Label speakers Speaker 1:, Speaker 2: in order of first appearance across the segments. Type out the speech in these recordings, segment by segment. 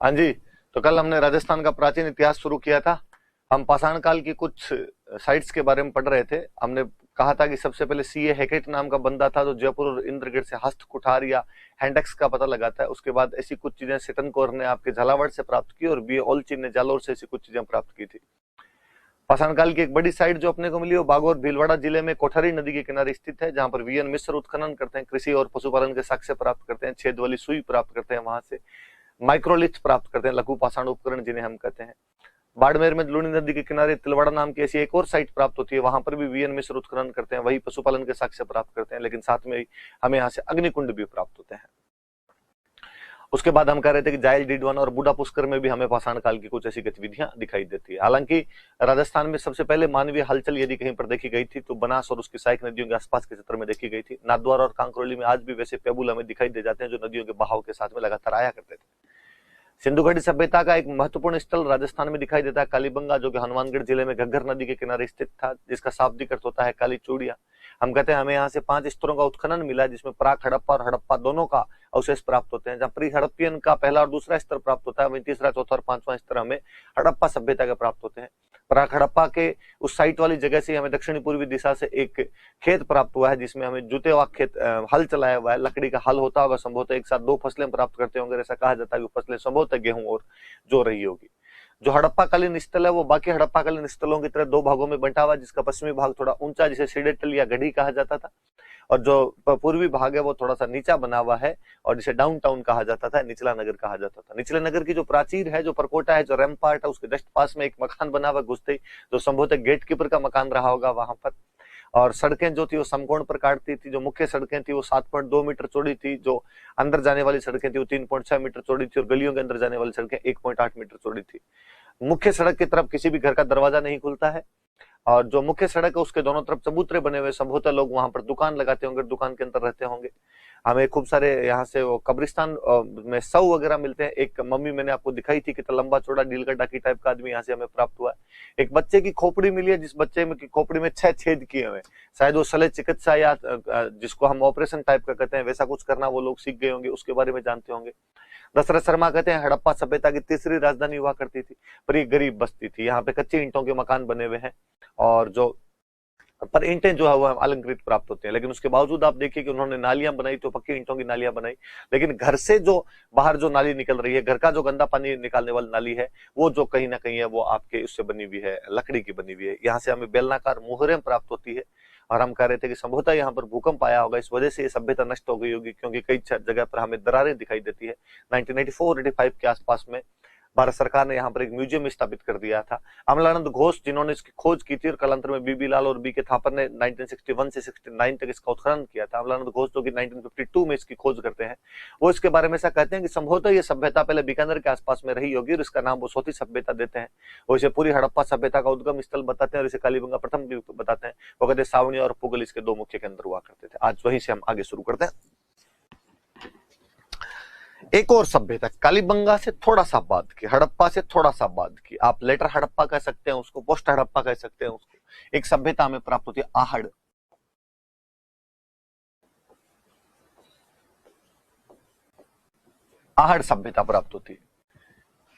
Speaker 1: हाँ जी। तो कल हमने राजस्थान का प्राचीन इतिहास शुरू किया था। हम पाषाण काल की कुछ साइट्स के बारे में पढ़ रहे थे। हमने कहा था कि सबसे पहले सीए हेकेट नाम का बंदा था जो जयपुर और इंद्रगढ़ से हस्त कुठार या हैंडेक्स का पता लगाता है। उसके बाद ऐसी कुछ चीजें सिटन कौर ने आपके झालावाड़ से प्राप्त की और बी ओलचिन ने जालोर से ऐसी कुछ चीजें प्राप्त की थी। पाषाण काल की एक बड़ी साइट जो अपने को मिली वो बागोर भीलवाड़ा जिले में कोठारी नदी के किनारे स्थित है, जहां पर वीएन मिश्र उत्खनन करते हैं, कृषि और पशुपालन के साक्ष्य प्राप्त करते हैं, छेद वाली सुई प्राप्त करते हैं, वहां से माइक्रोलिथ प्राप्त करते हैं, लघु पाषाण उपकरण जिन्हें हम कहते हैं। बाड़मेर में लूनी नदी के किनारे तिलवाड़ा नाम की ऐसी एक और साइट प्राप्त होती है, वहां पर भी वीएन मिश्र उत्खनन करते हैं, वही पशुपालन के साक्ष्य प्राप्त करते हैं, लेकिन साथ में ही हमें यहाँ से अग्निकुंड भी प्राप्त होते हैं। उसके बाद हम कह रहे थे कि जायल डीडवान और बूढ़ा पुष्कर में भी हमें पाषाण काल की कुछ ऐसी गतिविधियां दिखाई देती है। हालांकि राजस्थान में सबसे पहले मानवीय हलचल यदि कहीं पर देखी गई थी तो बनास और उसकी सहायक नदियों के आसपास के क्षेत्र में देखी गई थी। नाथद्वारा और कांकरोली में आज भी वैसे पेबुल हमें दिखाई दे जाते हैं जो नदियों के बहाव के साथ में लगातार आया करते थे। सिंधु घाटी सभ्यता का एक महत्वपूर्ण स्थल राजस्थान में दिखाई देता है कालीबंगा, जो कि हनुमानगढ़ जिले में घग्गर नदी के किनारे स्थित था, जिसका शाब्दिक अर्थ होता है काली चूड़िया। हम कहते हैं हमें यहाँ से 5 स्तरों का उत्खनन मिला, जिसमें प्राक हड़प्पा और हड़प्पा दोनों का अवशेष प्राप्त होते हैं। जहाँ प्री हड़प्पियन का पहला और दूसरा स्तर प्राप्त होता है, वहीं तीसरा, चौथा और 5वां स्तर हमें हड़प्पा सभ्यता के प्राप्त होते हैं। प्राक हड़प्पा के उस साइट वाली जगह से हमें दक्षिणी पूर्वी दिशा से एक खेत प्राप्त हुआ है, जिसमें हमें जुते हुआ खेत हल चलाया हुआ है, लकड़ी का हल होता होगा, संभवतः एक साथ 2 फसलें प्राप्त करते होंगे। ऐसा कहा जाता है कि फसलें संभवतः गेहूं और जो रही होगी। जो हड़प्पाकालीन स्थल है वो बाकी हड़प्पाकालीन स्थलों की तरह 2 भागों में बंटा हुआ, जिसका पश्चिमी भाग थोड़ा ऊंचा जिसे सिडेटल या गढ़ी कहा जाता था, और जो पूर्वी भाग है वो थोड़ा सा नीचा बना हुआ है और जिसे डाउनटाउन कहा जाता था, निचला नगर कहा जाता था। निचले नगर की जो प्राचीर है, जो परकोटा है, जो रैम्पार्ट है, उसके जस्ट पास में एक मकान बना हुआ घुसते ही, जो संभवतः गेट कीपर का मकान रहा होगा वहां पर। और सड़कें जो थी वो समकोण पर काटती थी। जो मुख्य सड़कें थी वो 7.2 मीटर चौड़ी थी, जो अंदर जाने वाली सड़कें थी वो 3.6 मीटर चौड़ी थी, और गलियों के अंदर जाने वाली सड़कें 1.8 मीटर चौड़ी थी। मुख्य सड़क की तरफ किसी भी घर का दरवाजा नहीं खुलता है, और जो मुख्य सड़क है उसके दोनों तरफ चबूतरे बने हुए, संभवतः लोग वहां पर दुकान लगाते होंगे, दुकान के अंदर रहते होंगे। हमें खूब सारे यहाँ से वो कब्रिस्तान में सौ वगैरह मिलते हैं। एक मम्मी मैंने आपको दिखाई थी, कितना लंबा चौड़ा ढील डाकी टाइप का आदमी यहाँ से हमें प्राप्त हुआ है। एक बच्चे की खोपड़ी मिली है, जिस बच्चे में की खोपड़ी में 6 छेद किए हुए, शायद वो शल्य चिकित्सा या जिसको हम ऑपरेशन टाइप का कहते हैं वैसा कुछ करना वो लोग सीख गए होंगे, उसके बारे में जानते होंगे। दशरथ शर्मा कहते हैं हड़प्पा सभ्यता की तीसरी राजधानी हुआ करती थी, पर ये गरीब बस्ती थी। यहाँ पे कच्ची ईंटों के मकान बने हुए हैं, और जो पर ईंटें जो है वो अलंकृत प्राप्त होते हैं, लेकिन उसके बावजूद आप देखिए कि उन्होंने नालियां बनाई तो पक्की ईंटों की नालियां बनाई, लेकिन घर से जो बाहर जो नाली निकल रही है, घर का जो गंदा पानी निकालने वाली नाली है, वो जो कहीं ना कहीं है वो आपके उससे बनी हुई है, लकड़ी की बनी हुई है। यहाँ से हमें बेलनाकार मुहरें प्राप्त होती है, और हम कह रहे थे कि संभवतः यहाँ पर भूकंप आया होगा, इस वजह से ये सभ्यता नष्ट हो गई होगी, क्योंकि कई जगह पर हमें दरारें दिखाई देती है। 1984-85 के आसपास में भारत सरकार ने यहाँ पर एक म्यूजियम स्थापित कर दिया था। अमलानंद घोष जिन्होंने इसकी खोज की थी, और कालांतर में बीबी लाल और बी के थापर ने 1961 से 69 तक इसका उत्खनन किया था। अमलानंद घोष जो कि 1952 में इसकी खोज करते हैं, वो इसके बारे में ऐसा कहते हैं कि संभवतः ये सभ्यता पहले बीकानेर के आसपास में रही होगी, और इसका नाम वो सोती सभ्यता देते हैं। वो इसे पूरी हड़प्पा सभ्यता का उद्गम स्थल बताते हैं, और इसे कालीबंगा प्रथम भी बताते हैं। वो कहते हैं सावनी और पुगल इसके 2 मुख्य केंद्र हुआ करते थे। आज वहीं से हम आगे शुरू करते हैं। एक और सभ्यता कालीबंगा से थोड़ा सा बाद की, हड़प्पा से थोड़ा सा बाद की, आप लेटर हड़प्पा कह सकते हैं उसको, पोस्ट हड़प्पा कह सकते हैं उसको। एक सभ्यता हमें प्राप्त होती है आहड़। आहड़ सभ्यता प्राप्त होती है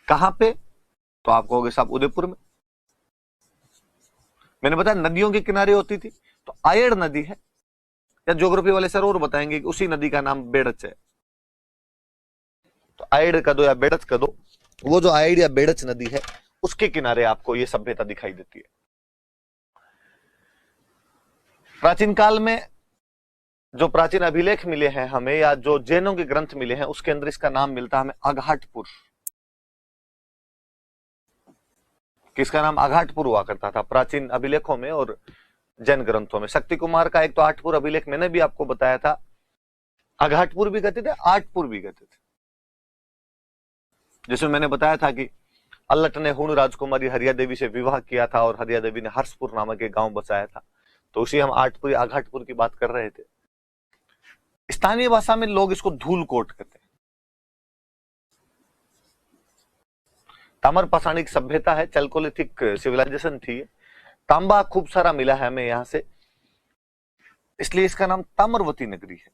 Speaker 1: कहां पे, तो आप कहोगे साहब उदयपुर में। मैंने बताया नदियों के किनारे होती थी, तो आयड़ नदी है, या ज्योग्राफी वाले सर और बताएंगे कि उसी नदी का नाम बेड़च है। तो आयड़ का दो या बेड़च का दो, वो जो आयड़ या बेड़च नदी है उसके किनारे आपको ये सभ्यता दिखाई देती है। प्राचीन काल में जो प्राचीन अभिलेख मिले हैं हमें, या जो जैनों के ग्रंथ मिले हैं, उसके अंदर इसका नाम मिलता है हमें आघाटपुर। किसका नाम आघाटपुर हुआ करता था प्राचीन अभिलेखों में और जैन ग्रंथों में। शक्ति कुमार का एक तो आठपुर अभिलेख मैंने भी आपको बताया था, आघाटपुर भी कहते थे, आठपुर भी कहते थे, जिसमें मैंने बताया था कि अल्लट ने हुण राजकुमारी हरिया देवी से विवाह किया था, और हरिया देवी ने हर्षपुर नामक एक गांव बसाया था। तो उसी हम आठपुर आघाटपुर की बात कर रहे थे। स्थानीय भाषा में लोग इसको धूलकोट कहते हैं। ताम्र पाषाणिक सभ्यता है, चैल्कोलिथिक सिविलाइजेशन थी। तांबा खूब सारा मिला है हमें यहां से, इसलिए इसका नाम ताम्रवती नगरी है।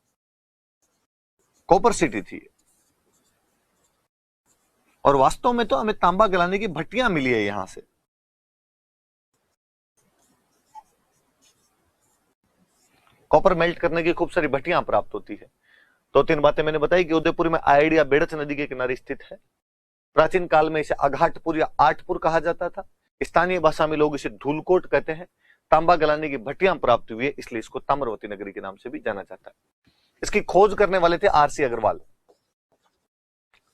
Speaker 1: कॉपर सिटी थी, और वास्तव में तो हमें तांबा गलाने की भट्टियां मिली है यहां से। कॉपर मेल्ट करने की खूब सारी भट्टियां प्राप्त होती है। दो तीन बातें मैंने बताई कि उदयपुर में आयड या बेड़च नदी के किनारे स्थित है। प्राचीन काल में इसे अघाटपुर या आठपुर कहा जाता था। स्थानीय भाषा में लोग इसे धूलकोट कहते हैं। तांबा गलाने की भट्टियां प्राप्त हुई है, इसलिए इसको ताम्रवती नगरी के नाम से भी जाना जाता है। इसकी खोज करने वाले थे आरसी अग्रवाल।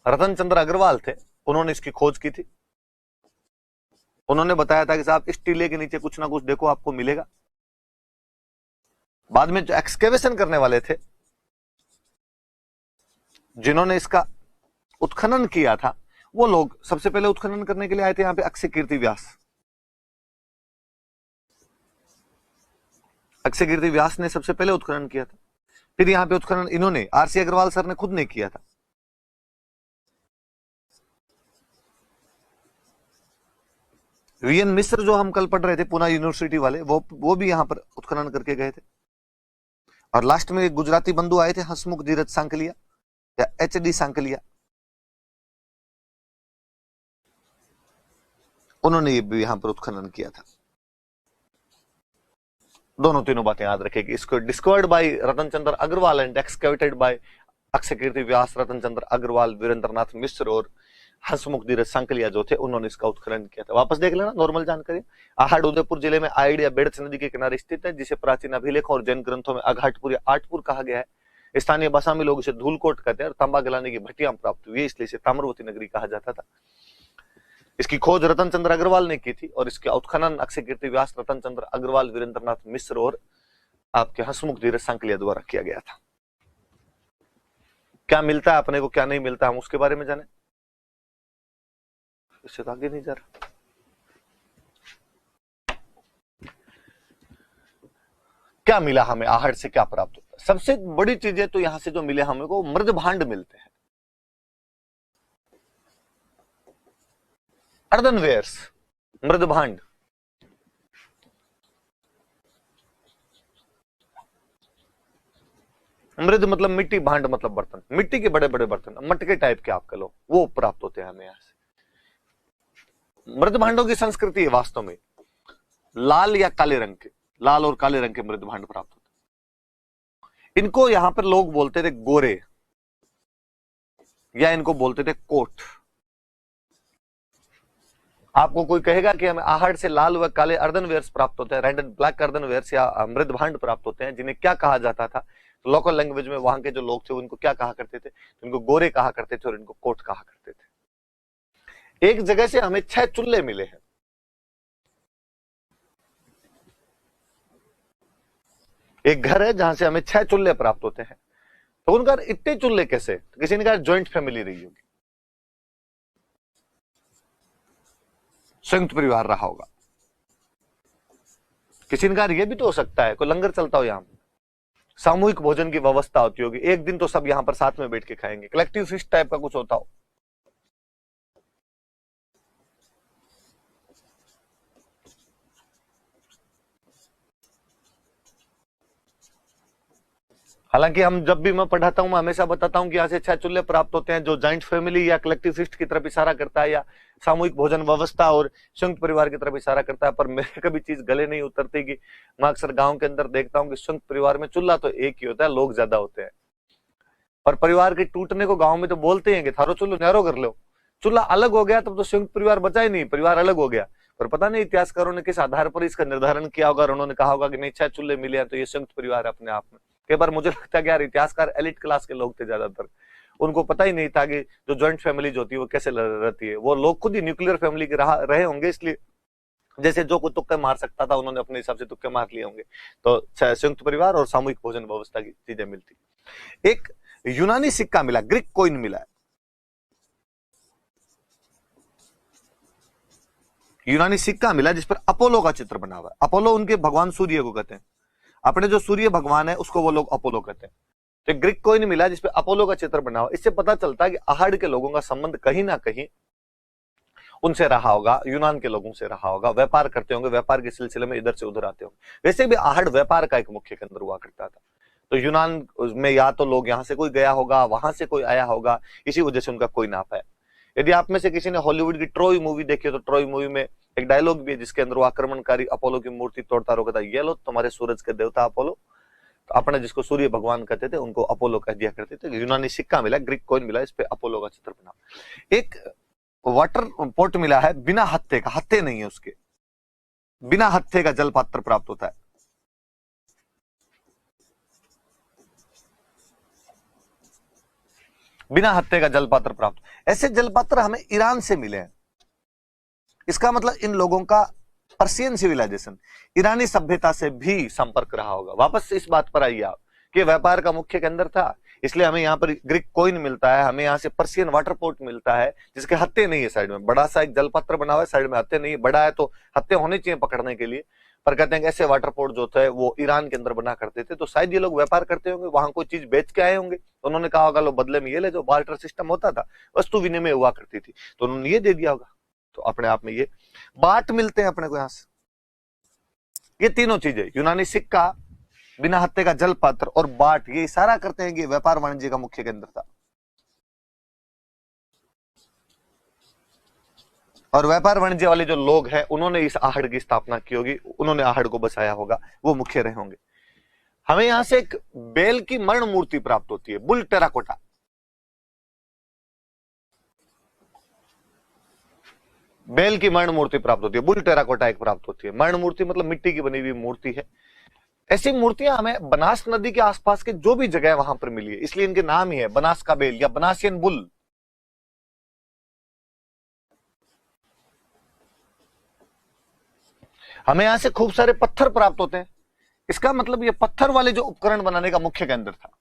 Speaker 1: रतन चंद्र अग्रवाल थे, उन्होंने इसकी खोज की थी। उन्होंने बताया था कि साहब इस टीले के नीचे कुछ ना कुछ देखो, आपको मिलेगा। बाद में जो एक्सकेवेशन करने वाले थे, जिन्होंने इसका उत्खनन किया था, वो लोग सबसे पहले उत्खनन करने के लिए आए थे यहां पे अक्षय कीर्ति व्यास। अक्षय कीर्ति व्यास ने सबसे पहले उत्खनन किया था। फिर यहां पे उत्खनन इन्होंने आरसी अग्रवाल सर ने खुद ने किया था। वीएन मिश्र जो हम कल पढ़ रहे थे, पुणे यूनिवर्सिटी वाले, वो भी यहां पर उत्खनन करके गए थे। और लास्ट में एक गुजराती बंधु आए थे, हसमुख धीरज सांकलिया या एचडी सांकलिया, उन्होंने ये भी यहां पर उत्खनन किया था। दोनों तीनों बातें याद रखेगी। इसको discovered by Ratan Chandra Agrawal and excavated by Akshay Kirti Vyas, Ratan Chandra Agrawal, Virendranath Mishra और हंसमुख धीरज सांकलिया जो थे, उन्होंने इसका उत्खनन किया था। वापस देख लेना, नॉर्मल जानकारी। आहड़ उदयपुर जिले में आयड या बेड़च नदी के किनारे स्थित है, जिसे प्राचीन अभिलेखों और जैन ग्रंथों में अघाटपुर या आठपुर कहा गया है। स्थानीय भाषा में लोग इसे धूलकोट कहते हैं और तांबा गलाने की भट्टियां प्राप्त हुई है, इसलिए इसे ताम्रवती नगरी कहा जाता था। इसकी खोज रतन चंद्र अग्रवाल ने की थी और इसका उत्खनन अक्षय कीर्ति व्यास, रतन चंद्र अग्रवाल, वीरेंद्रनाथ मिश्र और आपके हंसमुख धीरज सांकलिया द्वारा किया गया था। क्या मिलता है अपने को, क्या नहीं मिलता, हम उसके बारे में जाने। इससे तो आगे नहीं जा रहा। क्या मिला हमें, आहड़ से क्या प्राप्त होता है? सबसे बड़ी चीजें तो यहां से जो मिले हमें को, मृद भांड मिलते हैं, अर्दनवेयर्स, मृद भांड। मृद मतलब मिट्टी, भांड मतलब बर्तन, मिट्टी के बड़े बड़े बर्तन, मटके टाइप के आप कह लो, वो प्राप्त होते हैं हमें यहां से। मृद भांडों की संस्कृति है वास्तव में लाल या काले रंग के, लाल और काले रंग के मृद भांड प्राप्त होते। इनको यहां पर लोग बोलते थे गोरे, या इनको बोलते थे कोट। आपको कोई कहेगा कि हमें आहड़ से लाल व काले अर्दनवेयर्स प्राप्त होते हैं, रेड एंड ब्लैक अर्दनवेयर्स या मृद भांड प्राप्त होते हैं, जिन्हें क्या कहा जाता था लोकल लैंग्वेज में, वहां के जो लोग थे उनको क्या कहा करते थे, इनको गोरे कहा करते थे और इनको कोट कहा करते थे। एक जगह से हमें 6 चुल्ले मिले हैं। एक घर है जहां से हमें 6 चुल्ले प्राप्त होते हैं। तो उनका इतने चुल्ले कैसे? तो किसी ने कहा ज्वाइंट फैमिली रही होगी, संयुक्त परिवार रहा होगा। किसी ने कहा यह भी तो हो सकता है कोई लंगर चलता हो, यहां सामूहिक भोजन की व्यवस्था होती होगी, एक दिन तो सब यहां पर साथ में बैठ के खाएंगे, कलेक्टिव फीस्ट टाइप का कुछ होता हो। हालांकि हम जब भी मैं पढ़ाता हूं, मैं हमेशा बताता हूं कि यहाँ से 6 चूल्हे प्राप्त होते हैं, जो जॉइंट फैमिली या कलेक्टिव फीस्ट की तरफ इशारा करता है, या सामूहिक भोजन व्यवस्था और संयुक्त परिवार की तरफ इशारा करता है। पर मेरे कभी चीज गले नहीं उतरती कि मैं अक्सर गांव के अंदर देखता हूं कि संयुक्त परिवार में चूल्हा तो एक ही होता है, लोग ज्यादा होते हैं, और परिवार के टूटने को गाँव में तो बोलते हैं कि थारो चूल्हो न्यारो कर लो। चूल्हा अलग हो गया तब तो संयुक्त परिवार बचा ही नहीं, परिवार अलग हो गया। पर पता नहीं इतिहासकारों ने किस आधार पर इसका निर्धारण किया होगा और उन्होंने कहा होगा कि नहीं 6 चूल्हे मिले हैं तो ये संयुक्त परिवार अपने आप में। कई बार मुझे लगता है कि यार इतिहासकार एलिट क्लास के लोग थे ज्यादातर, उनको पता ही नहीं था कि जो ज्वाइंट फैमिली जो होती है वो कैसे रहती है। वो लोग खुद ही न्यूक्लियर फैमिली के रहे होंगे, इसलिए जैसे जो कोई तुक्के मार सकता था उन्होंने अपने हिसाब से तुक्के मार लिए होंगे। तो संयुक्त परिवार और सामूहिक भोजन व्यवस्था की चीजें मिलती। एक यूनानी सिक्का मिला, ग्रीक कॉइन मिला है। यूनानी सिक्का मिला जिस पर अपोलो का चित्र बना हुआ है। अपोलो उनके भगवान सूर्य को कहते हैं, अपने जो सूर्य भगवान है उसको वो लोग अपोलो कहते हैं। तो ग्रीक कॉइन मिला जिसपे अपोलो का चित्र बना हुआ। इससे पता चलता है कि आहड़ के लोगों का संबंध कहीं ना कहीं उनसे रहा होगा, यूनान के लोगों से रहा होगा, व्यापार करते होंगे, व्यापार के सिलसिले में इधर से उधर आते होंगे। वैसे भी आहड़ व्यापार का एक मुख्य केंद्र हुआ करता था। तो यूनान में या तो लोग यहां से कोई गया होगा, वहां से कोई आया होगा, इसी वजह से उनका कोई नाप है। यदि आप में से किसी ने हॉलीवुड की ट्रॉय मूवी देखी है तो ट्रॉय मूवी में एक डायलॉग भी है जिसके अंदर वो आक्रमणकारी अपोलो की मूर्ति तोड़ता रोकता, ये लो तुम्हारे सूरज के देवता अपोलो, तो अपने जिसको सूर्य भगवान कहते थे उनको अपोलो कह दिया करते थे। यूनानी सिक्का मिला, ग्रीक कॉइन मिला, इस पे अपोलो का चित्र बना। एक वाटर पोर्ट मिला है बिना हत्थे का, हत्थे नहीं है उसके, बिना हत्थे का जल पात्र प्राप्त होता है। बिना हत्थे का जल पात्र प्राप्त, ऐसे जल पात्र हमें ईरान से मिले हैं। इसका मतलब इन लोगों का पर्शियन सिविलाइजेशन, ईरानी सभ्यता से भी संपर्क रहा होगा। वापस इस बात पर आइए आप कि व्यापार का मुख्य केंद्र था, इसलिए हमें यहाँ पर ग्रीक कॉइन मिलता है, हमें यहाँ से पर्शियन वाटर पोर्ट मिलता है जिसके हत्थे नहीं है साइड में, बड़ा सा एक जलपत्र बना हुआ है, साइड में हत्थे नहीं है, बड़ा है तो हत्थे होने चाहिए पकड़ने के लिए, पर कहते हैं कि ऐसे वाटर पोर्ट जो थे वो ईरान के अंदर बना करते थे। तो शायद ये लोग व्यापार करते होंगे, वहां कोई चीज बेच के आए होंगे, उन्होंने कहा होगा लो बदले में ये ले, जो बार्टर सिस्टम होता था, वस्तु विनिमय हुआ करती थी, तो उन्होंने ये दे दिया होगा। तो अपने आप में ये बाट मिलते हैं अपने को यहां से। ये तीनों चीजें, यूनानी सिक्का, बिना हत्थे का जल पात्र और बाट, ये इशारा करते हैं कि व्यापार वाणिज्य का मुख्य केंद्र था। और व्यापार वाणिज्य वाले जो लोग हैं उन्होंने इस आहड़ की स्थापना की होगी, उन्होंने आहड़ को बसाया होगा, वो मुख्य रहे होंगे। हमें यहां से एक बेल की मरण मूर्ति प्राप्त होती है, बुल टेराकोटा। बेल की मरण मूर्ति प्राप्त होती है, बुल टेराकोटा एक प्राप्त होती है। मरण मूर्ति मतलब मिट्टी की बनी हुई मूर्ति है। ऐसी मूर्तियां हमें बनास नदी के आसपास के जो भी जगह वहां पर मिली है, इसलिए इनके नाम ही है बनास का बेल या बनासियन बुल। हमें यहां से खूब सारे पत्थर प्राप्त होते हैं, इसका मतलब ये पत्थर वाले जो उपकरण बनाने का मुख्य केंद्र था।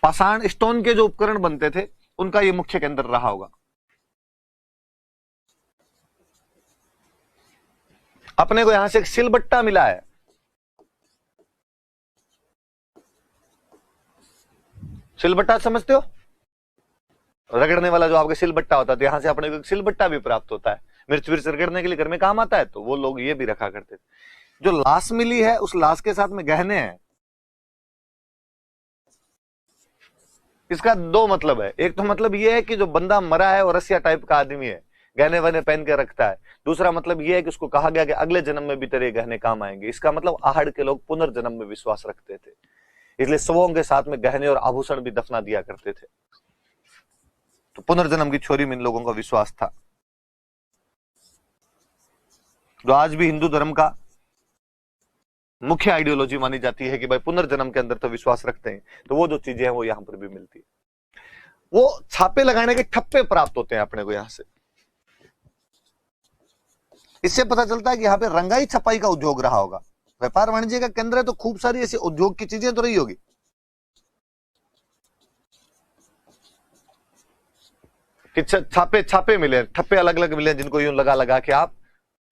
Speaker 1: पाषाण स्टोन के जो उपकरण बनते थे उनका ये मुख्य केंद्र रहा होगा। अपने को यहां से एक सिलबट्टा मिला है, सिलबट्टा समझते हो, रगड़ने वाला जो आपके सिलबट्टा होता है, तो यहां से अपने को एक सिलबट्टा भी प्राप्त होता है, मिर्च विर्च रगड़ने के लिए घर में काम आता है, तो वो लोग ये भी रखा करते थे। जो लाश मिली है उस लाश के साथ में गहने हैं। इसका दो मतलब है, एक तो मतलब ये है कि जो बंदा मरा है और रसिया टाइप का आदमी है, गहने वहने पहन के रखता है। दूसरा मतलब ये है कि उसको कहा गया कि अगले जन्म में भी तेरे गहने काम आएंगे। इसका मतलब आहड़ के लोग पुनर्जन्म में विश्वास रखते थे, इसलिए शवों के साथ में गहने और आभूषण भी दफना दिया करते थे। तो पुनर्जन्म की छोरी में इन लोगों का विश्वास था। जो आज भी हिंदू धर्म का मुख्य आइडियोलॉजी मानी जाती है कि भाई पुनर्जन्म के अंदर तो विश्वास रखते हैं, तो वो जो चीजें हैं वो यहां पर भी मिलती है। वो छापे लगाने के ठप्पे प्राप्त होते हैं अपने को यहां से। इससे पता चलता है कि यहाँ पे रंगाई छपाई का उद्योग रहा होगा। व्यापार वाणिज्य का केंद्र है तो खूब सारी ऐसी उद्योग की चीजें तो रही होगी। कि छापे छापे मिले, ठप्पे अलग अलग मिले, जिनको यूं लगा लगा के आप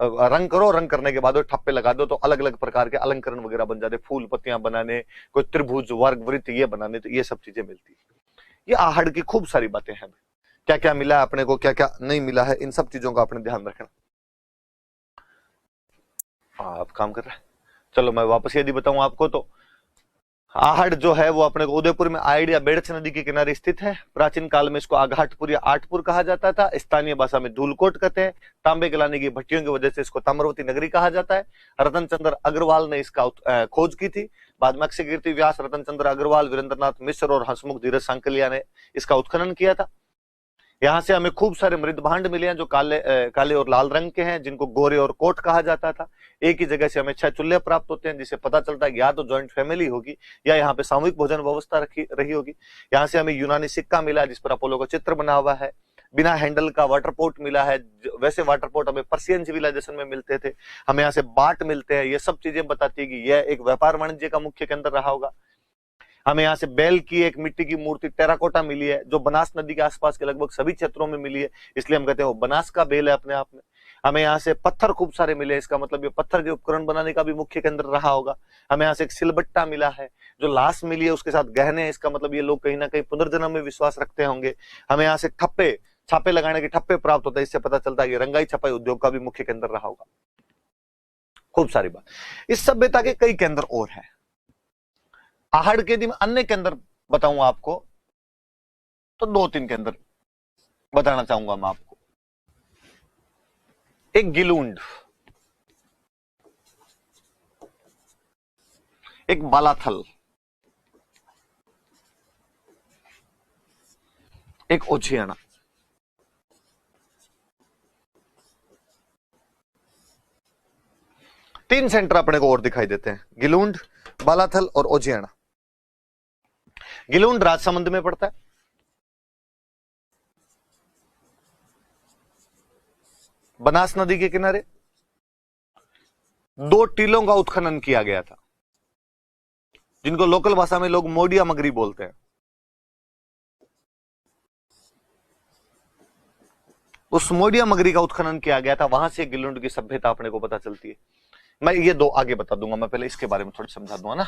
Speaker 1: रंग करो, रंग करने के बाद वो ठप्पे लगा दो तो अलग अलग प्रकार के अलंकरण वगैरह बन जाते, फूल पत्तियां बनाने, कोई त्रिभुज वर्ग वृत्त ये बनाने, तो ये सब चीजें मिलती है। ये आहड़ की खूब सारी बातें हैं। क्या क्या मिला है अपने को, क्या क्या नहीं मिला है, इन सब चीजों का अपने ध्यान रखना। आप काम कर रहे हैं, चलो मैं वापस यदि बताऊं आपको तो आहड़ जो है वो अपने को उदयपुर में आइड या बेड़छ नदी के किनारे स्थित है। प्राचीन काल में इसको आघाटपुर या आठपुर कहा जाता था, स्थानीय भाषा में धूलकोट कहते हैं। तांबे गलाने की भट्टियों की वजह से इसको ताम्रवती नगरी कहा जाता है। रतन चंद्र अग्रवाल ने इसका खोज की थी। बाद में अक्षय कीर्ति व्यास, रतन चंद्र अग्रवाल, वीरेंद्रनाथ मिश्र और हंसमुख धीरज सांकलिया ने इसका उत्खनन किया था। यहाँ से हमें खूब सारे मृद भांड मिले हैं जो काले और लाल रंग के हैं, जिनको गोरे और कोट कहा जाता था। एक ही जगह से हमें 6 चूल्हे प्राप्त होते हैं, जिससे पता चलता है कि या तो जॉइंट फैमिली होगी या यहाँ पे सामूहिक भोजन व्यवस्था रही होगी। यहाँ से हमें यूनानी सिक्का मिला जिस पर अपोलो का चित्र बना हुआ है। बिना हैंडल का वाटर पोर्ट मिला है, वैसे वाटर पोर्ट हमें पर्शियन सिविलाइजेशन में मिलते थे। हमें यहाँ से बाट मिलते हैं, ये सब चीजें बताती है कि यह एक व्यापार वाणिज्य का मुख्य केंद्र रहा होगा। हमें यहाँ से बैल की एक मिट्टी की मूर्ति टेराकोटा मिली है जो बनास नदी के आसपास के लगभग सभी क्षेत्रों में मिली है, इसलिए हम कहते हैं वो बनास का बेल है अपने आप में। हमें यहाँ से पत्थर खूब सारे मिले, इसका मतलब ये पत्थर के उपकरण बनाने का भी मुख्य केंद्र रहा होगा। हमें यहाँ से एक सिलबट्टा मिला है, जो लाश मिली है उसके साथ गहने हैं, इसका मतलब ये लोग कहीं ना कहीं पुनर्जन्म में विश्वास रखते होंगे। हमें यहाँ से ठप्पे, छापे लगाने के ठप्पे प्राप्त होते हैं, इससे पता चलता है कि रंगाई छपाई उद्योग का भी मुख्य केंद्र रहा होगा। खूब सारी बात। इस सभ्यता के कई केंद्र और हैं। आहड़ के दिन अन्य केंद्र बताऊं आपको, तो 2-3 के अंदर बताना चाहूंगा मैं आपको। एक गिलूंड, एक बालाथल, एक ओछियाना। तीन सेंटर अपने को और दिखाई देते हैं, गिलूंड, बालाथल और ओझियाना। गिलूंड राजसमंद में पड़ता है, बनास नदी के किनारे। 2 टीलों का उत्खनन किया गया था, जिनको लोकल भाषा में लोग मोडिया मगरी बोलते हैं। उस मोडिया मगरी का उत्खनन किया गया था, वहां से गिलुंड की सभ्यता अपने को पता चलती है। मैं ये 2 आगे बता दूंगा, मैं पहले इसके बारे में थोड़ी समझा दूंगा ना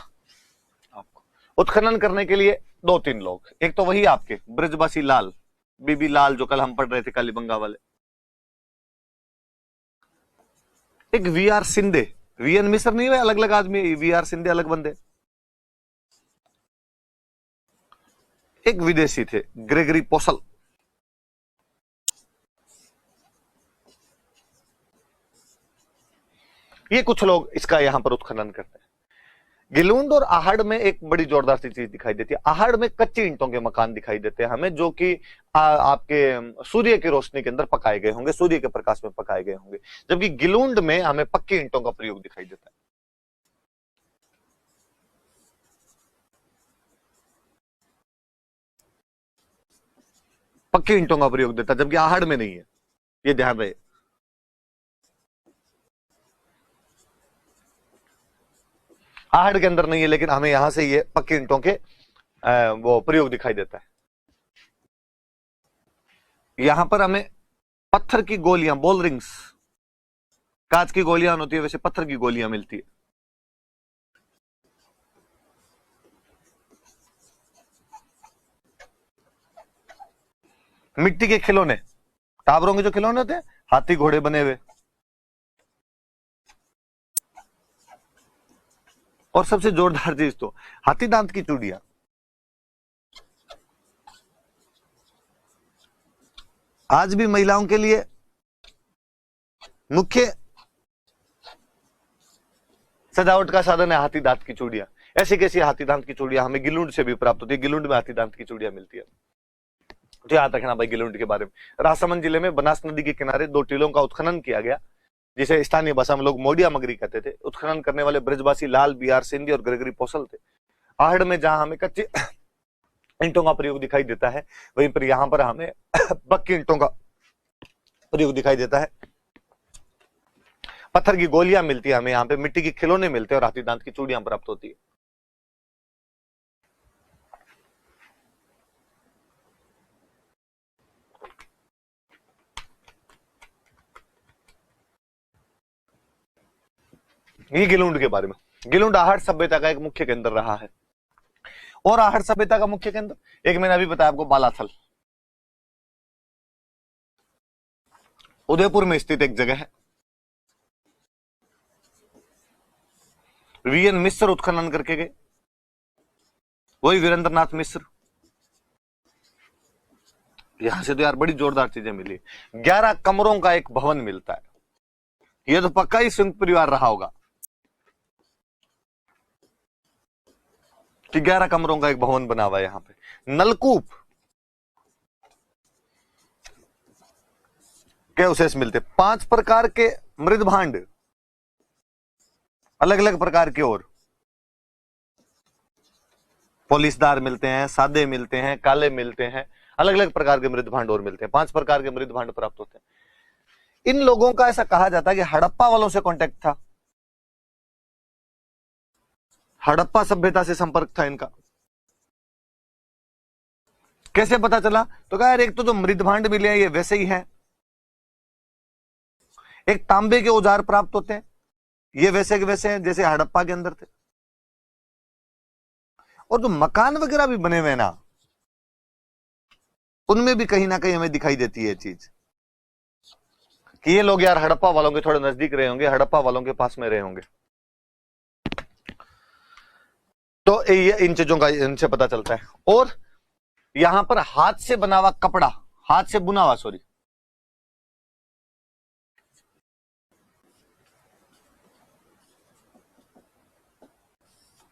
Speaker 1: आपको। उत्खनन करने के लिए 2-3 लोग, एक तो वही आपके ब्रजवासी लाल, बीबी लाल, जो कल हम पढ़ रहे थे कालीबंगा वाले। एक वीआर सिंधे, वीएन मिश्र नहीं हुए, अलग अलग आदमी, वीआर सिंधे अलग बंदे। एक विदेशी थे, ग्रेगरी पोसल। ये कुछ लोग इसका यहां पर उत्खनन करते हैं। गिलुंड और आहड़ में एक बड़ी जोरदार सी चीज दिखाई देती है। आहड़ में कच्ची ईंटों के मकान दिखाई देते हैं हमें, जो कि आपके सूर्य की रोशनी के अंदर पकाए गए होंगे, सूर्य के प्रकाश में पकाए गए होंगे। जबकि गिलुंड में हमें पक्की ईंटों का प्रयोग दिखाई देता है। पक्की ईंटों का प्रयोग देता है, जबकि आहड़ में नहीं है, ये ध्यान रहे। आहड़ के अंदर नहीं है, लेकिन हमें यहां से ये पक्की ईंटों के वो प्रयोग दिखाई देता है। यहां पर हमें पत्थर की गोलियां, बॉल रिंग्स, कांच की गोलियां होती है वैसे पत्थर की गोलियां मिलती है। मिट्टी के खिलौने, टावरों के जो खिलौने होते हैं, हाथी घोड़े बने हुए। और सबसे जोरदार चीज तो हाथी दांत की चूड़ियां। आज भी महिलाओं के लिए मुख्य सजावट का साधन है हाथी दांत की चूड़ियां। ऐसी कैसी हाथी दांत की चूड़ियां हमें गिलुंड से भी प्राप्त होती है। गिलुंड में हाथी दांत की चूड़ियां मिलती है। तो याद रखना भाई गिलुंड के बारे में। राजसमंद जिले में बनास नदी के किनारे 2 टीलों का उत्खनन किया गया, जिसे स्थानीय भाषा में लोग मोडिया मगरी कहते थे। उत्खनन करने वाले ब्रजवासी लाल, बीआर सिंधी और ग्रेगरी पोसल थे। आहड़ में जहां हमें कच्ची ईंटों का प्रयोग दिखाई देता है, वहीं पर यहां पर हमें पक्की ईंटों का प्रयोग दिखाई देता है। पत्थर की गोलियां मिलती है हमें यहां पे, मिट्टी के खिलौने मिलते हैं और हाथी दांत की चूड़ियां प्राप्त होती है। ये गिलुंड के बारे में। गिलुंड आहड़ सभ्यता का एक मुख्य केंद्र रहा है। और आहड़ सभ्यता का मुख्य केंद्र, एक मैंने अभी बताया आपको, बालाथल, उदयपुर में स्थित एक जगह है। वीएन मिश्र उत्खनन करके गए, वही वीरेंद्रनाथ मिश्र। यहां से तो यार बड़ी जोरदार चीजें मिली। 11 कमरों का एक भवन मिलता है। यह तो पक्का ही संयुक्त परिवार रहा होगा कि 11 कमरों का एक भवन बना हुआ है। यहां पे नलकूप के अवशेष मिलते, 5 प्रकार के मृद भांड, अलग अलग प्रकार के, और पॉलिशदार मिलते हैं, सादे मिलते हैं, काले मिलते हैं, अलग अलग प्रकार के मृद भांड और मिलते हैं। 5 प्रकार के मृद भांड प्राप्त होते हैं। इन लोगों का ऐसा कहा जाता है कि हड़प्पा वालों से कांटेक्ट था, हड़प्पा सभ्यता से संपर्क था इनका। कैसे पता चला? तो कहा यार, एक तो जो मृद भांड मिले हैं ये वैसे ही हैं, एक तांबे के औजार प्राप्त होते हैं, ये वैसे के वैसे हैं जैसे हड़प्पा के अंदर थे। और जो मकान वगैरह भी बने हुए हैं ना, उनमें भी कहीं ना कहीं हमें दिखाई देती है चीज कि ये लोग यार हड़प्पा वालों के थोड़े नजदीक रहे होंगे, हड़प्पा वालों के पास में रहे होंगे। तो ये इन चीजों का इनसे पता चलता है। और यहां पर हाथ से बना हुआ कपड़ा, हाथ से बुना हुआ, सॉरी,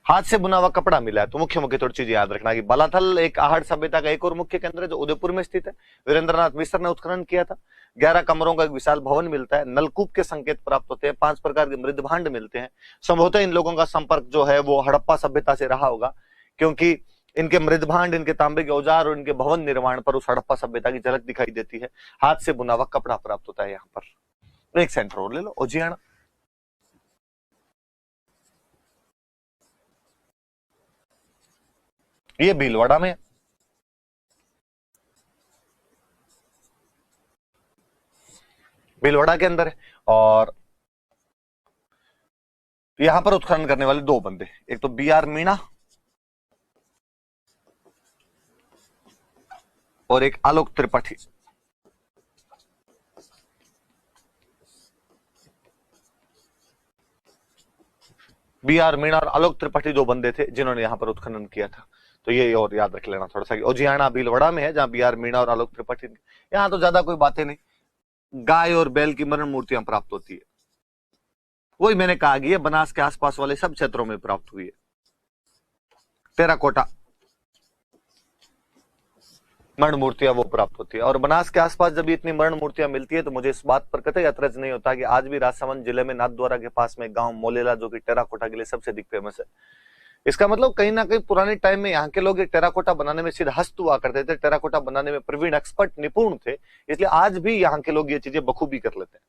Speaker 1: हाथ से बुना हुआ कपड़ा मिला है। तो मुख्य मुख्य थोड़ी चीजें याद रखना कि बालाथल एक आहड़ सभ्यता का एक और मुख्य केंद्र है जो उदयपुर में स्थित है। वीरेंद्रनाथ मिश्र ने उत्खनन किया था। 11 कमरों का एक विशाल भवन मिलता है। नलकूप के संकेत प्राप्त होते हैं। 5 प्रकार के मृद भांड मिलते हैं। संभवतः इन लोगों का संपर्क जो है वो हड़प्पा सभ्यता से रहा होगा, क्योंकि इनके मृद भांड, इनके तांबे के औजार और इनके भवन निर्माण पर उस हड़प्पा सभ्यता की झलक दिखाई देती है। हाथ से बुना हुआ कपड़ा प्राप्त होता है यहाँ पर। एक सेंटर और ले लो, उजियाना। ये भीलवाड़ा में, भीलवाड़ा के अंदर है। और यहां पर उत्खनन करने वाले 2 बंदे, एक तो B.R. मीणा और एक आलोक त्रिपाठी। B.R. मीणा और आलोक त्रिपाठी 2 बंदे थे जिन्होंने यहां पर उत्खनन किया था। तो ये और याद रख लेना थोड़ा सा। उजियाना भीलवाड़ा में है, जहां B.R. मीणा और आलोक त्रिपाठी। यहां तो ज्यादा कोई बातें नहीं। गाय और बैल की मरण मूर्तियां प्राप्त होती है। वही मैंने कहा कि ये बनास के आसपास वाले सब क्षेत्रों में प्राप्त हुई है। टेराकोटा मरण मूर्तियां वो प्राप्त होती है। और बनास के आसपास जब इतनी मरण मूर्तियां मिलती है तो मुझे इस बात पर कतई अतरज नहीं होता कि आज भी राजसमंद जिले में नाथद्वारा के पास में गांव मोलेला, जो कि टेराकोटा के लिए सबसे अधिक फेमस है। इसका मतलब कहीं ना कहीं पुराने टाइम में यहाँ के लोग टेराकोटा बनाने में सिद्धहस्त हुआ करते थे। टेराकोटा बनाने में प्रवीण, एक्सपर्ट, निपुण थे। इसलिए आज भी यहाँ के लोग ये चीजें बखूबी कर लेते हैं।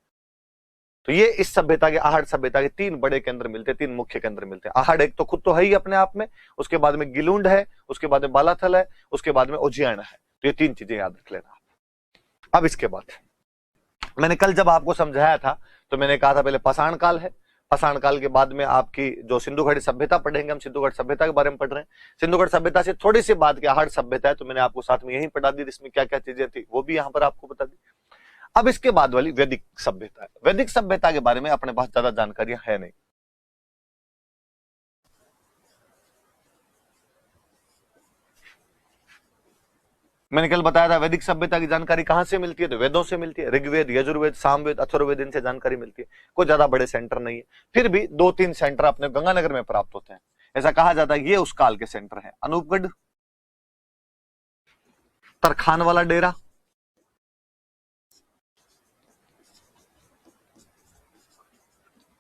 Speaker 1: तो ये इस सभ्यता के, आहड़ सभ्यता के 3 बड़े केंद्र मिलते हैं, 3 मुख्य केंद्र मिलते हैं। आहड़ एक तो खुद तो है ही अपने आप में, उसके बाद में गिलुंड है, उसके बाद में बालाथल है, उसके बाद में उजियाना है। तो ये 3 चीजें याद रख लेना। अब इसके बाद मैंने कल जब आपको समझाया था तो मैंने कहा था पहले पाषाण काल है। पाषाण काल के बाद में आपकी जो सिंधु घाटी सभ्यता पढ़ेंगे, हम सिंधु घाटी सभ्यता के बारे में पढ़ रहे हैं। सिंधु घाटी सभ्यता से थोड़ी सी बाद की आहड़ सभ्यता है, तो मैंने आपको साथ में यही पढ़ा दी, इसमें क्या क्या चीजें थी वो भी यहाँ पर आपको बता दी। अब इसके बाद वाली वैदिक सभ्यता है। वैदिक सभ्यता के बारे में अपने पास ज्यादा जानकारियां है नहीं। मैंने कल बताया था वैदिक सभ्यता की जानकारी कहां से मिलती है, तो वेदों से मिलती है। ऋग्वेद, यजुर्वेद, सामवेद, अथर्ववेद, इनसे जानकारी मिलती है। कोई ज्यादा बड़े सेंटर नहीं है। फिर भी 2-3 सेंटर अपने गंगानगर में प्राप्त होते हैं। ऐसा कहा जाता है ये उस काल के सेंटर है। अनूपगढ़, तरखान वाला डेरा,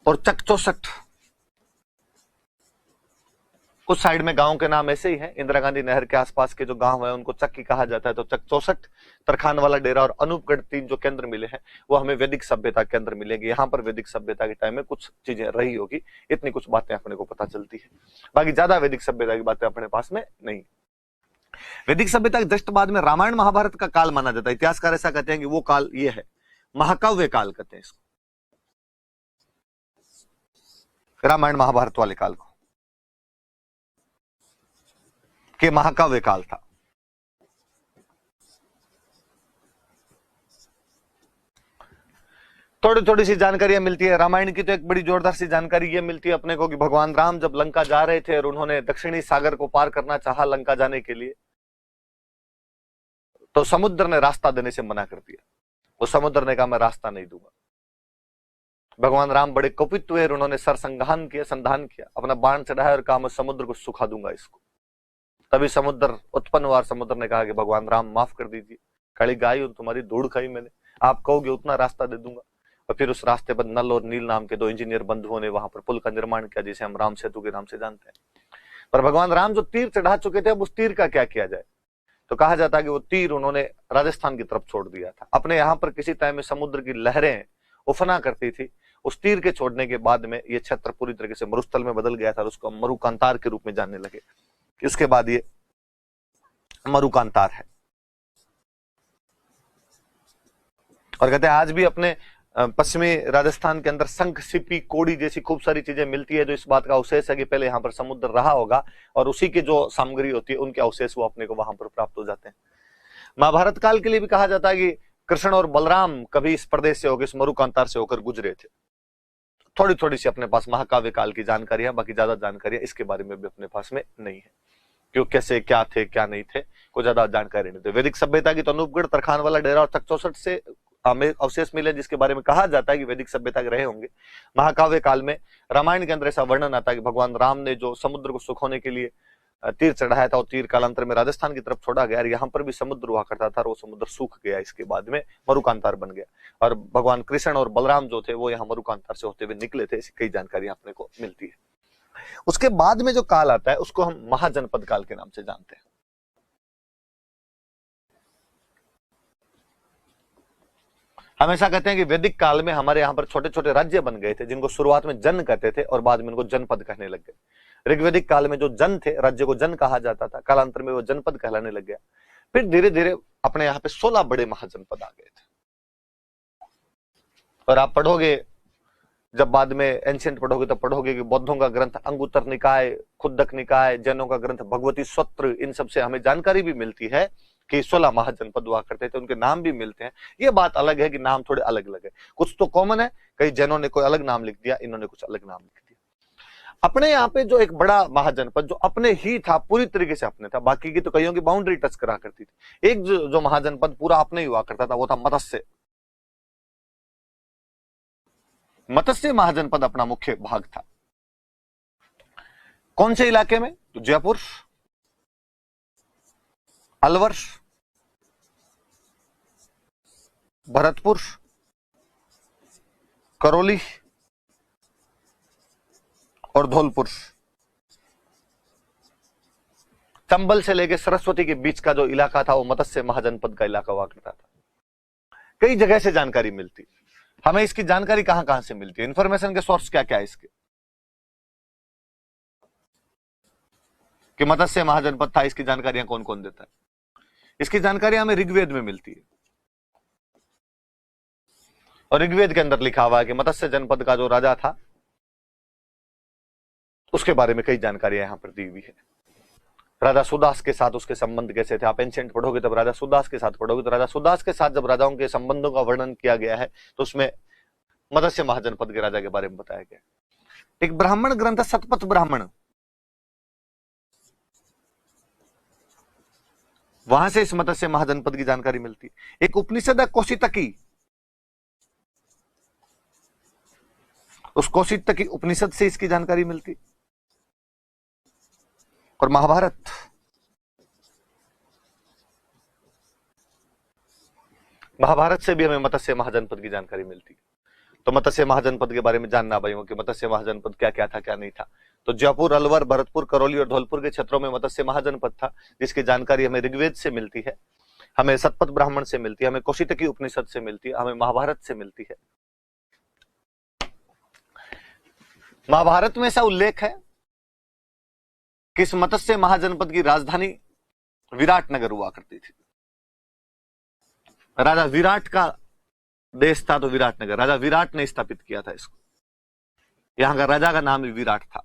Speaker 1: और चकचौसठ। कुछ साइड में गांव के नाम ऐसे ही हैं। इंदिरा गांधी नहर के आसपास के जो गांव है उनको चक्की कहा जाता है। तो चक-64, तरखान वाला डेरा और अनूपगढ़ 3 जो केंद्र मिले हैं वो हमें वैदिक सभ्यता केंद्र मिलेंगे। यहाँ पर वैदिक सभ्यता के टाइम में कुछ चीजें रही होगी, इतनी कुछ बातें अपने को पता चलती है। बाकी ज्यादा वैदिक सभ्यता की बातें अपने पास में नहीं। वैदिक सभ्यता के जस्ट बाद में रामायण महाभारत का काल माना जाता है। इतिहासकार ऐसा कहते हैं कि वो काल ये है, महाकाव्य काल कहते हैं इसको, रामायण महाभारत वाले काल को, कि महाकाव्य काल था। थोड़ी थोड़ी सी जानकारियां मिलती है। रामायण की तो एक बड़ी जोरदार सी जानकारी ये मिलती है अपने को कि भगवान राम जब लंका जा रहे थे और उन्होंने दक्षिणी सागर को पार करना चाहा लंका जाने के लिए, तो समुद्र ने रास्ता देने से मना कर दिया। वो समुद्र ने कहा मैं रास्ता नहीं दूंगा। भगवान राम बड़े कुपित हुए और उन्होंने सरसंधान किया, संधान किया, अपना बाण चढ़ाया और कहा मैं समुद्र को सुखा दूंगा इसको। तभी समुद्र उत्पन्न हुआ। समुद्र ने कहा कि भगवान राम माफ कर दीजिए, काली गाय और तुम्हारी धूड़ खाई मैंने, आप कहोगे उतना रास्ता दे दूंगा। और फिर उस रास्ते पर नल और नील नाम के 2 इंजीनियर बंधुओं ने वहां पर पुल का निर्माण किया, जिसे हम राम सेतु के नाम से जानते हैं। पर भगवान राम जो तीर चढ़ा चुके थे, अब उस तीर का क्या किया जाए। तो कहा जाता है कि वो तीर उन्होंने राजस्थान की तरफ छोड़ दिया था। अपने यहाँ पर किसी टाइम में समुद्र की लहरें उफना करती थी, उस तीर के छोड़ने के बाद में ये क्षेत्र पूरी तरीके से मरुस्थल में बदल गया था और उसको मरुकांतार के रूप में जानने लगे। इसके बाद ये मरुकांतार है। और कहते हैं आज भी अपने पश्चिमी राजस्थान के अंदर शंख, सिपी, कोड़ी जैसी खूब सारी चीजें मिलती है, जो इस बात का अवशेष है कि पहले यहाँ पर समुद्र रहा होगा और उसी की जो सामग्री होती है उनके अवशेष वो अपने को वहां पर प्राप्त हो जाते हैं। महाभारत काल के लिए भी कहा जाता है कि कृष्ण और बलराम कभी इस प्रदेश से होकर, इस मरुकांतार से होकर गुजरे थे। थोड़ी थोड़ी सी अपने पास महाकाव्य काल की जानकारी है, बाकी ज्यादा जानकारी इसके बारे में भी अपने पास में नहीं है, क्यों, कैसे, क्या थे, क्या नहीं थे, को ज्यादा जानकारी नहीं थी। वैदिक सभ्यता की तो अनूपगढ़, तरखानवाला डेरा और तख्त 64 से हमें अवशेष मिले जिसके बारे में कहा जाता है कि वैदिक सभ्यता के रहे होंगे। महाकाव्य काल में, रामायण के अंदर ऐसा वर्णन आता है कि भगवान राम ने जो समुद्र को सुखाने के लिए तीर चढ़ाया था, और तीर कालांतर में राजस्थान की तरफ छोड़ा गया, और यहाँ पर भी समुद्र हुआ करता था और वो समुद्र सूख गया, इसके बाद में मरुकांतार बन गया, और भगवान कृष्ण और बलराम जो थे वो यहाँ मरुकांतार से होते हुए निकले थे। ऐसी कई जानकारी अपने को मिलती है। उसके बाद में जो काल आता है उसको हम महाजनपद काल के नाम से जानते हैं। हमेशा कहते हैं कि वैदिक काल में हमारे यहाँ पर छोटे छोटे राज्य बन गए थे, जिनको शुरुआत में जन कहते थे और बाद में उनको जनपद कहने लग गए। ऋग्वैदिक काल में जो जन थे, राज्य को जन कहा जाता था, कालांतर में वो जनपद कहलाने लग गया। फिर धीरे धीरे अपने यहाँ पे 16 बड़े महाजनपद आ गए थे। और आप पढ़ोगे, जब बाद में एंशियंट पढ़ोगे तो पढ़ोगे कि बौद्धों का ग्रंथ अंगुत्तर निकाय, खुद्दक निकाय, जैनों का ग्रंथ भगवती सूत्र, इन सब से हमें जानकारी भी मिलती है कि 16 महाजनपद हुआ करते थे, उनके नाम भी मिलते हैं। ये बात अलग है कि नाम थोड़े अलग अलग है, कुछ तो कॉमन है, कई जैनों ने कोई अलग नाम लिख दिया, इन्होंने कुछ अलग नाम लिख दिया। अपने यहाँ पे जो एक बड़ा महाजनपद जो अपने ही था, पूरी तरीके से अपने था, बाकी की तो कईयों की बाउंड्री टच करा करती थी। एक जो महाजनपद पूरा अपने ही हुआ करता था वो था मत्स्य। मत्स्य महाजनपद अपना मुख्य भाग था। कौन से इलाके में? तो जयपुर, अलवर, भरतपुर, करौली और धौलपुर। चंबल से लेकर सरस्वती के बीच का जो इलाका था वो मत्स्य महाजनपद का इलाका हुआ करता था। कई जगह से जानकारी मिलती। हमें इसकी जानकारी कहां कहां से मिलती है? इंफॉर्मेशन के सोर्स क्या क्या है इसके? कि मत्स्य महाजनपद था, इसकी जानकारियां कौन कौन देता है? इसकी जानकारी हमें ऋग्वेद में मिलती है, और ऋग्वेद के अंदर लिखा हुआ है कि मत्स्य जनपद का जो राजा था उसके बारे में कई जानकारियां यहां पर दी हुई है। राजा सुदास के साथ उसके संबंध कैसे थे? आप एंशिएंट पढ़ोगे तब राजा सुदास के साथ पढ़ोगे, तो राजा सुदास के साथ जब राजाओं के संबंधों का वर्णन किया गया है तो उसमें मत्स्य महाजनपद के राजा के बारे में बताया गया। एक ब्राह्मण ग्रंथ है शतपथ ब्राह्मण, वहां से इस मत्स्य महाजनपद की जानकारी मिलती है। एक उपनिषद है कौशितकी, उस कौशितकी उपनिषद से इसकी जानकारी मिलती। और महाभारत, महाभारत से भी हमें मत्स्य महाजनपद की जानकारी मिलती। तो मत्स्य महाजनपद के बारे में जानना भाइयों कि मत्स्य महाजनपद क्या क्या था, क्या नहीं था। तो जयपुर, अलवर, भरतपुर, करौली और धौलपुर के क्षेत्रों में मत्स्य महाजनपद था, जिसकी जानकारी हमें ऋग्वेद से मिलती है, हमें शतपथ ब्राह्मण से मिलती है, हमें कौशितकी उपनिषद से मिलती है, हमें महाभारत से मिलती है। महाभारत में ऐसा उल्लेख है कि इस मत्स्य महाजनपद की राजधानी विराटनगर हुआ करती थी। राजा विराट का देश था, तो विराटनगर राजा विराट ने स्थापित किया था इसको। यहां का राजा का नाम भी विराट था।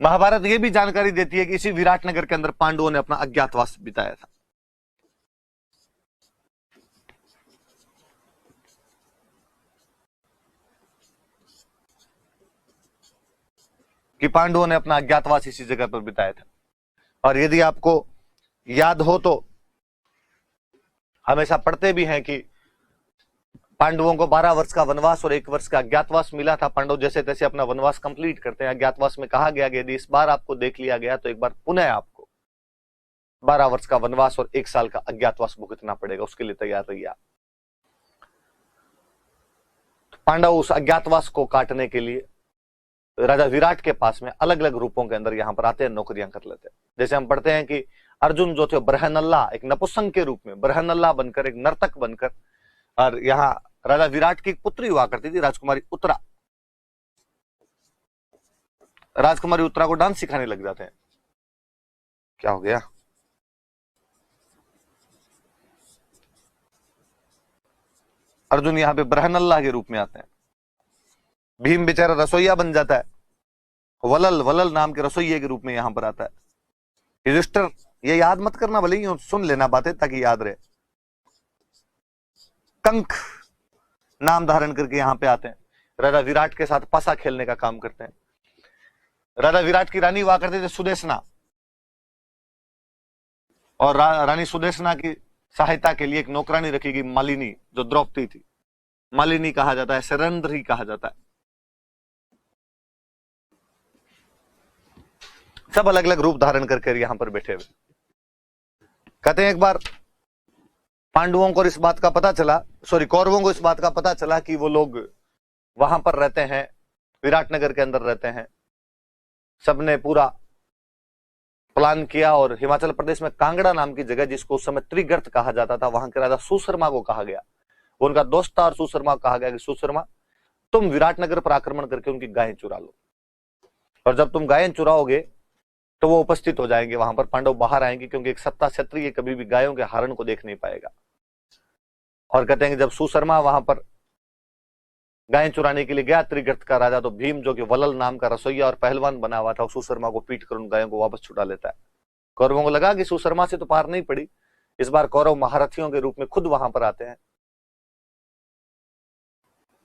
Speaker 1: महाभारत यह भी जानकारी देती है कि इसी विराटनगर के अंदर पांडवों ने अपना अज्ञातवास बिताया था। कि पांडवों ने अपना अज्ञातवास इसी जगह पर बिताया था। और यदि आपको याद हो तो हमेशा पढ़ते भी हैं कि पांडवों को 12 वर्ष का वनवास और 1 वर्ष का अज्ञातवास मिला था। पांडव जैसे तैसे अपना वनवास कंप्लीट करते हैं। अज्ञातवास में कहा गया कि यदि इस बार आपको देख लिया गया तो एक बार पुनः आपको 12 वर्ष का वनवास और 1 साल का अज्ञातवास भुगतना पड़ेगा, उसके लिए तैयार रहिए आप। पांडव उस अज्ञातवास को काटने के लिए राजा विराट के पास में अलग अलग रूपों के अंदर यहां पर आते हैं, नौकरियां कर लेते हैं। जैसे हम पढ़ते हैं कि अर्जुन जो थे बरहनल्ला, एक नपुंसक के रूप में बरहनल्ला बनकर, एक नर्तक बनकर, और यहाँ राजा विराट की पुत्री हुआ करती थी राजकुमारी उत्तरा। राजकुमारी उत्तरा को डांस सिखाने लग जाते हैं। क्या हो गया? अर्जुन यहां पे बरहनल्ला के रूप में आते हैं। भीम बेचारा रसोईया बन जाता है, वलल नाम के रसोइये के रूप में यहां पर आता है। युधिष्ठिर ये याद मत करना, भले ही सुन लेना बातें ताकि याद रहे। कंक नाम धारण करके यहां पे आते हैं, राजा विराट के साथ पासा खेलने का काम करते हैं। राजा विराट की रानी हुआ करते थे सुदेशना, और रानी सुदेशना की सहायता के लिए एक नौकरानी रखी गई मालिनी, जो द्रौपदी थी। मालिनी कहा जाता है, शरंद्री कहा जाता है, सब अलग अलग रूप धारण करके यहां पर बैठे हुए। कहते हैं एक बार पांडवों को इस बात का पता चला, कौरवों को इस बात का पता चला कि वो लोग वहां पर रहते हैं, विराटनगर के अंदर रहते हैं। सबने पूरा प्लान किया और हिमाचल प्रदेश में कांगड़ा नाम की जगह, जिसको उस समय त्रिगर्त कहा जाता था, वहां के राजा सुशर्मा को कहा गया, उनका दोस्त था, और सुशर्मा को कहा गया कि सुशर्मा तुम विराटनगर पर आक्रमण करके उनकी गायें चुरा लो, और जब तुम गायें चुराओगे तो वो उपस्थित हो जाएंगे वहां पर, पांडव बाहर आएंगे, क्योंकि एक सत्ता क्षत्रिय कभी भी गायों के हरण को देख नहीं पाएगा। और कहते हैं कि जब सुशर्मा वहां पर गायें चुराने के लिए गया त्रिगर्त का राजा, तो भीम जो कि वलल नाम का रसोईया और पहलवान बना हुआ था, सुशर्मा को पीट कर उन गायों को वापस छुड़ा लेता है। कौरवों को लगा कि सुशर्मा से तो पार नहीं पड़ी, इस बार कौरव महारथियों के रूप में खुद वहां पर आते हैं।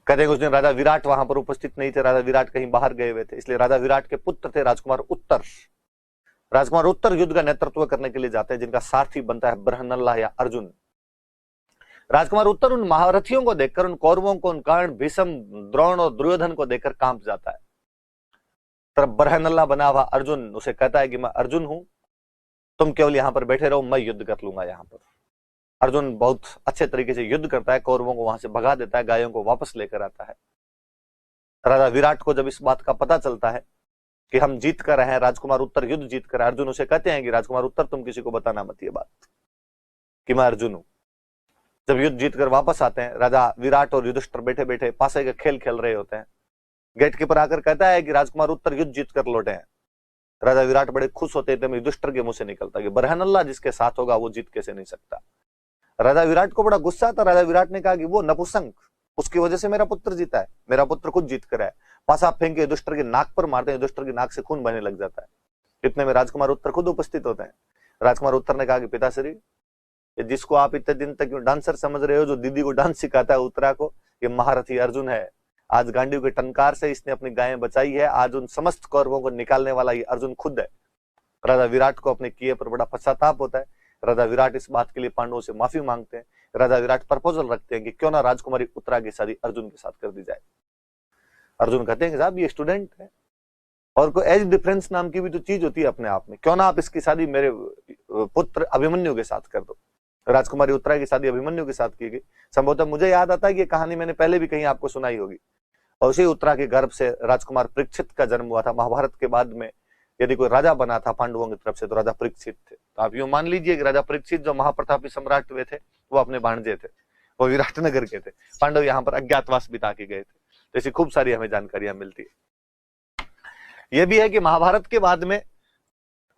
Speaker 1: कहते हैं उस दिन राजा विराट वहां पर उपस्थित नहीं थे, राजा विराट कहीं बाहर गए हुए थे, इसलिए राजा विराट के पुत्र थे राजकुमार उत्तर। राजकुमार उत्तर युद्ध का नेतृत्व करने के लिए जाते हैं, जिनका सारथी बनता है बृहन्नला या अर्जुन। राजकुमार उत्तर उन महारथियों को देखकर, उन कौरवों को, उन कर्ण, भीष्म, द्रोण और दुर्योधन को देखकर कांप जाता है। तरफ बृहन्नला बना हुआ अर्जुन उसे कहता है कि मैं अर्जुन हूं, तुम केवल यहां पर बैठे रहो, मैं युद्ध कर लूंगा यहां पर। अर्जुन बहुत अच्छे तरीके से युद्ध करता है, कौरवों को वहां से भगा देता है, गायों को वापस लेकर आता है। राजा विराट को जब इस बात का पता चलता है कि हम जीत कर रहे हैं, राजकुमार उत्तर युद्ध जीत कर, अर्जुन उसे कहते हैं कि राजकुमार उत्तर तुम किसी को बताना मत ये बात कि मैं अर्जुन हूं। जब युद्ध जीतकर वापस आते हैं, राजा विराट और युधिष्ठिर बैठे बैठे पासे का खेल खेल रहे होते हैं। गेट कीपर आकर कहता है कि राजकुमार उत्तर युद्ध जीत कर लौटे हैं। राजा विराट बड़े खुश होते हैं, युधिष्ठिर के मुंह से निकलता कि बरहनल्ला जिसके साथ होगा वो जीत कैसे नहीं सकता। राजा विराट को बड़ा गुस्सा था। राजा विराट ने कहा कि वो नपुंसक, उसकी वजह से मेरा पुत्र जीता है, मेरा पुत्र खुद जीत कर है। पासा फेंक के युधिष्ठिर की नाक पर मारते हैं, युधिष्ठिर की नाक से खून बहने लग जाता है। इतने में राजकुमार उत्तर खुद उपस्थित होते हैं। राजकुमार उत्तर ने कहा कि पिताश्री, जिसको आप इतने दिन तक डांसर समझ रहे हो, जो दीदी को डांस सिखाता है उत्तरा को, ये महारथी अर्जुन है। आज गांडीव के टंकार से इसने अपनी गायें बचाई है, आज उन समस्त कौरवों को निकालने वाला ये अर्जुन खुद है। राजा विराट को अपने किए पर बड़ा पश्चाताप होता है। राजा विराट इस बात के लिए पांडवों से माफी मांगते हैं। राजा विराट प्रपोजल रखते हैं कि क्यों ना राजकुमारी उत्तरा की शादी अर्जुन के साथ कर दी जाए। अर्जुन कहते हैं कि साहब ये स्टूडेंट है, और कोई एज डिफरेंस नाम की भी तो चीज होती है अपने आप में, क्यों ना आप इसकी शादी मेरे पुत्र अभिमन्यु के साथ कर दो। राजकुमारी उत्तरा की शादी अभिमन्यु के साथ की गई। संभवतः मुझे याद आता है कि ये कहानी मैंने पहले भी कहीं आपको सुनाई होगी। और उसी उत्तरा के गर्भ से राजकुमार परीक्षित का जन्म हुआ था। महाभारत के बाद में यदि कोई राजा बना था पांडवों की तरफ से तो राजा परीक्षित थे। तो आप यूं मान लीजिए कि राजा परीक्षित जो महाप्रतापी सम्राट हुए थे, वो अपने भांजे थे, वो विराटनगर के थे। पांडव यहाँ पर अज्ञातवास बिता के गए थे। तो ऐसी खूब सारी हमें जानकारियां मिलती है। यह भी है कि महाभारत के बाद में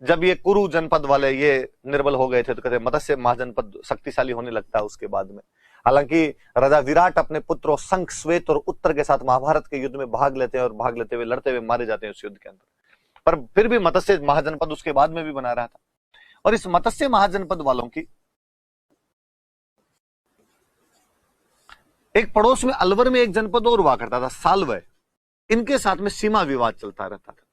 Speaker 1: जब ये कुरु जनपद वाले ये निर्बल हो गए थे, तो कहते मत्स्य महाजनपद शक्तिशाली होने लगता है उसके बाद में। हालांकि राजा विराट अपने पुत्रों शंख, श्वेत और उत्तर के साथ महाभारत के युद्ध में भाग लेते हैं, और भाग लेते हुए लड़ते हुए मारे जाते हैं उस युद्ध के अंदर। पर फिर भी मत्स्य महाजनपद उसके बाद में भी बना रहा था। और इस मत्स्य महाजनपद वालों की एक पड़ोस में अलवर में एक जनपद और हुआ करता था, सालवय। इनके साथ में सीमा विवाद चलता रहता था।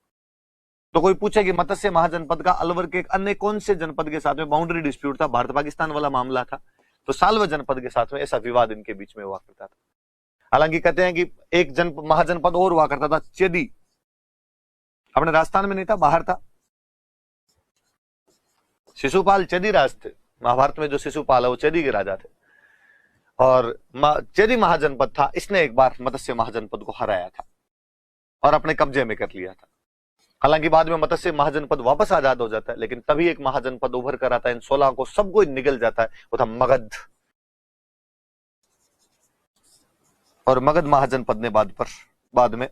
Speaker 1: तो कोई पूछे कि मत्स्य महाजनपद का अलवर के एक अन्य कौन से जनपद के साथ में बाउंड्री डिस्प्यूट था, भारत पाकिस्तान वाला मामला था, तो सालवय जनपद के साथ में ऐसा विवाद इनके बीच में हुआ करता था। हालांकि कहते हैं कि एक महाजनपद और हुआ करता था, चेदी। अपने राजस्थान में नहीं था, बाहर था। शिशुपाल चेदी राज थे। महाभारत में जो शिशुपाल है वो चेदी के राजा थे। और चेदी महाजनपद था, इसने एक बार मत्स्य महाजनपद को हराया था और अपने कब्जे में कर लिया था। हालांकि बाद में मत्स्य महाजनपद वापस आजाद हो जाता है, लेकिन तभी एक महाजनपद उभर कर आता है, इन 16 को सबको निगल जाता है, वो था मगध। और मगध महाजनपद ने बाद में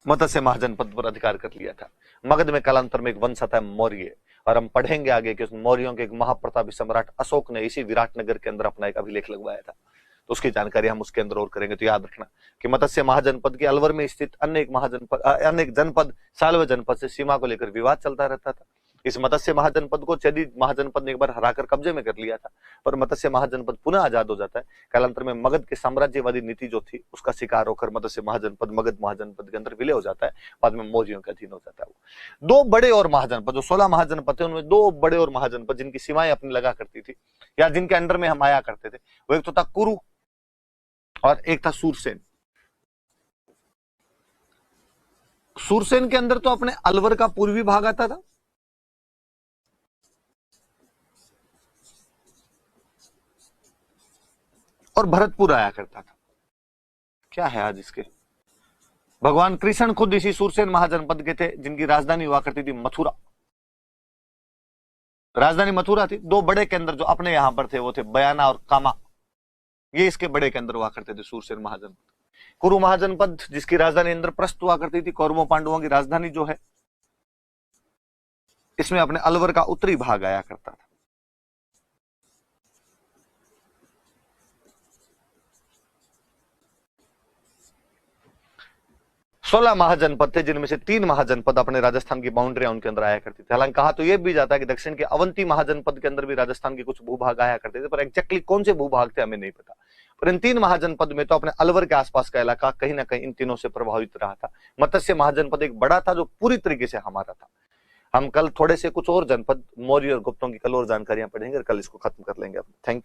Speaker 1: मत्स्य महाजनपद पर अधिकार कर लिया था। मगध में कालांतर में एक वंश आता है मौर्य, और हम पढ़ेंगे आगे कि उस मौर्यों के एक महाप्रतापी सम्राट अशोक ने इसी विराटनगर के अंदर अपना एक अभिलेख लगवाया था। तो उसकी जानकारी हम उसके अंदर और करेंगे। तो याद रखना कि मत्स्य महाजनपद के अलवर में स्थित अन्य एक जनपद सालवय जनपद से सीमा को लेकर विवाद चलता रहता था। इस मत्स्य महाजनपद को चेदी महाजनपद ने एक बार हराकर कब्जे में कर लिया था, पर मत्स्य महाजनपद पुनः आजाद हो जाता है। कालांतर में मगध के साम्राज्यवादी नीति जो थी उसका शिकार होकर मत्स्य महाजनपद मगध महाजनपद के अंदर विलय हो जाता है, बाद में मौर्यों के अधीन हो जाता है। वो दो बड़े और महाजनपद, जो 16 महाजनपद थे उनमें दो बड़े और महाजनपद जिनकी सीमाएं अपनी लगा करती थी या जिनके अंडर में हम आया करते थे, वो एक तो था कुरु और एक था सूरसेन। सूरसेन के अंदर तो अपने अलवर का पूर्वी भाग आता था, और भरतपुर आया करता था। क्या है आज इसके? भगवान कृष्ण खुद इसी सूरसेन महाजनपद के थे, जिनकी राजधानी हुआ करती थी मथुरा। राजधानी मथुरा थी। दो बड़े केंद्र जो अपने यहां पर थे वो थे बयाना और कामा, ये इसके बड़े केंद्र हुआ करते थे सूरसेन महाजनपद। कुरु महाजनपद जिसकी राजधानी इंद्रप्रस्थ हुआ करती थी, कौरवों पांडवों की राजधानी जो है, इसमें अपने अलवर का उत्तरी भाग आया करता था। सोलह महाजनपद थे, जिनमें से 3 महाजनपद अपने राजस्थान की बाउंड्रियां उनके अंदर आया करती थी। हालांकि कहा तो यह भी जाता है कि दक्षिण के अवंती महाजनपद के अंदर भी राजस्थान के कुछ भूभाग आया करते थे, पर एग्जैक्टली कौन से भूभाग थे हमें नहीं पता। पर इन 3 महाजनपद में तो अपने अलवर के आसपास का इलाका कहीं ना कहीं इन तीनों से प्रभावित रहा था। मत्स्य महाजनपद एक बड़ा था जो पूरी तरीके से हमारा था। हम कल थोड़े से कुछ और जनपद मौर्य और गुप्तों की कल और जानकारियां पढ़ेंगे और कल इसको खत्म कर लेंगे। Thank you.